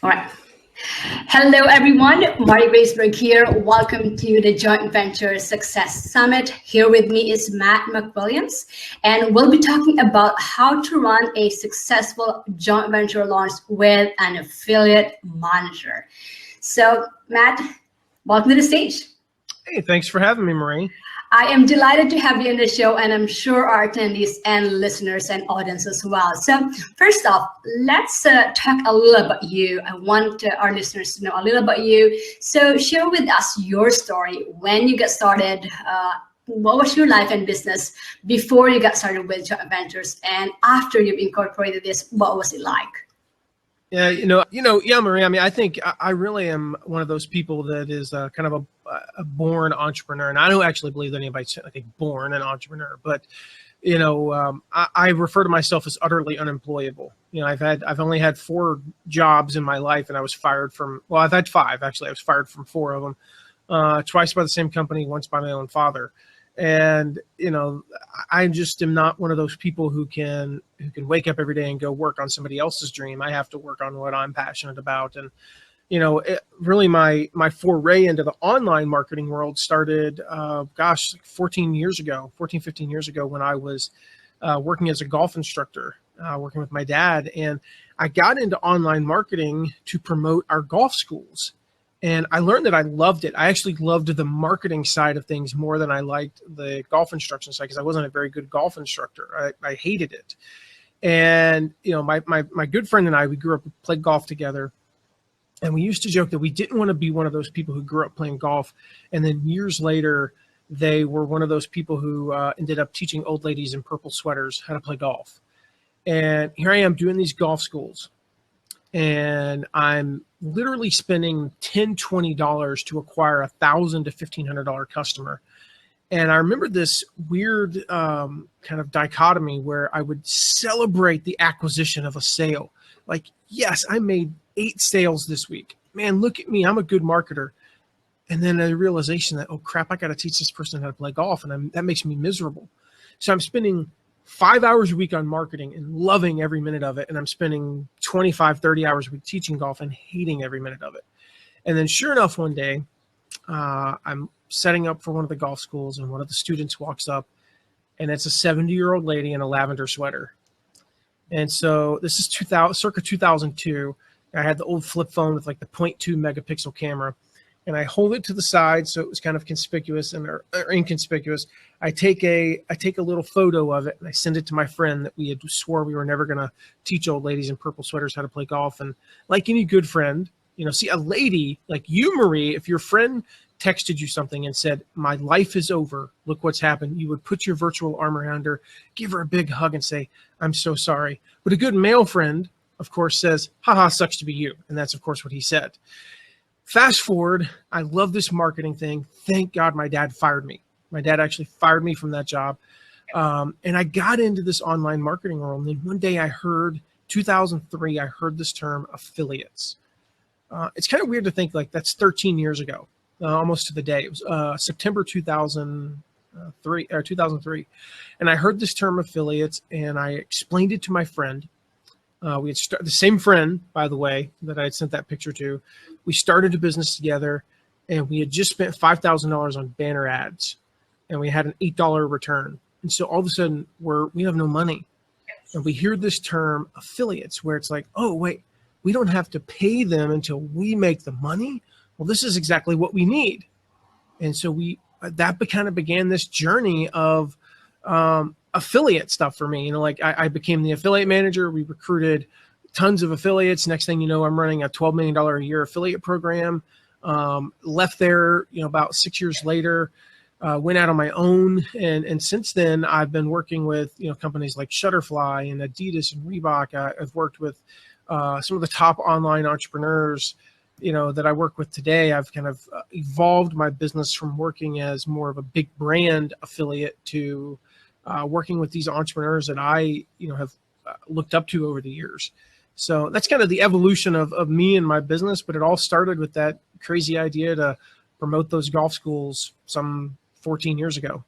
All right. Hello, everyone. Mari Graceberg here. Welcome to the Joint Venture Success Summit. Here with me is Matt Mcwilliams, and we'll be talking about how to run a successful joint venture launch with an affiliate manager. So, Matt, welcome to the stage. Hey, thanks for having me, Marie. I am delighted to have you on the show, and I'm sure our attendees and listeners and audience as well. So first off, let's talk a little about you. I want our listeners to know a little about you. So share with us your story, when you got started, what was your life and business before you got started with joint ventures, and after you've incorporated this, what was it like? Yeah, Marie. I mean, I think I really am one of those people that is kind of a born entrepreneur, and I don't actually believe that anybody's born an entrepreneur. But I refer to myself as utterly unemployable. I've only had 4 jobs in my life, and I was fired from. Well, I've had 5 actually. I was fired from 4 of them, twice by the same company, once by my own father. And, I just am not one of those people who can wake up every day and go work on somebody else's dream. I have to work on what I'm passionate about. And, really my foray into the online marketing world started, 15 years ago when I was working as a golf instructor, working with my dad. And I got into online marketing to promote our golf schools. And I learned that I loved it. I actually loved the marketing side of things more than I liked the golf instruction side, because I wasn't a very good golf instructor. I hated it. And, my good friend and I, we grew up, played golf together. And we used to joke that we didn't want to be one of those people who grew up playing golf. And then years later, they were one of those people who ended up teaching old ladies in purple sweaters how to play golf. And here I am doing these golf schools. And I'm literally spending $10, $20 to acquire a $1,000 to $1,500 customer. And I remember this weird kind of dichotomy where I would celebrate the acquisition of a sale. Like, yes, I made 8 sales this week. Man, look at me. I'm a good marketer. And then a realization that, oh, crap, I got to teach this person how to play golf. And that makes me miserable. So I'm spending 5 hours a week on marketing and loving every minute of it. And I'm spending 25, 30 hours a week teaching golf and hating every minute of it. And then sure enough, one day, I'm setting up for one of the golf schools, and one of the students walks up, and it's a 70-year-old lady in a lavender sweater. And so this is circa 2002. I had the old flip phone with like the 0.2 megapixel camera. And I hold it to the side so it was kind of conspicuous or inconspicuous. I take a little photo of it, and I send it to my friend that we had swore we were never going to teach old ladies in purple sweaters how to play golf. And like any good friend, see a lady like you, Marie, if your friend texted you something and said, "My life is over, look what's happened," you would put your virtual arm around her, give her a big hug, and say, "I'm so sorry." But a good male friend, of course, says, "Haha, sucks to be you." And that's, of course, what he said. Fast forward, I love this marketing thing. Thank God my dad fired me. My dad actually fired me from that job. And I got into this online marketing world. And then one day 2003, I heard this term, affiliates. It's kind of weird to think like that's 13 years ago, almost to the day. It was September 2003. And I heard this term affiliates, and I explained it to my friend. We had the same friend, by the way, that I had sent that picture to. We started a business together, and we had just spent $5,000 on banner ads, and we had an $8 return. And so all of a sudden, we have no money. And we hear this term affiliates, where it's like, oh, wait, we don't have to pay them until we make the money. Well, this is exactly what we need. And so that kind of began this journey of affiliate stuff for me. I became the affiliate manager. We recruited tons of affiliates. Next thing you know, I'm running a $12 million a year affiliate program. Left there, about 6 years later, went out on my own. And since then, I've been working with, companies like Shutterfly and Adidas and Reebok. I've worked with some of the top online entrepreneurs, that I work with today. I've kind of evolved my business from working as more of a big brand affiliate to working with these entrepreneurs that I, have looked up to over the years. So that's kind of the evolution of me and my business, but it all started with that crazy idea to promote those golf schools some 14 years ago.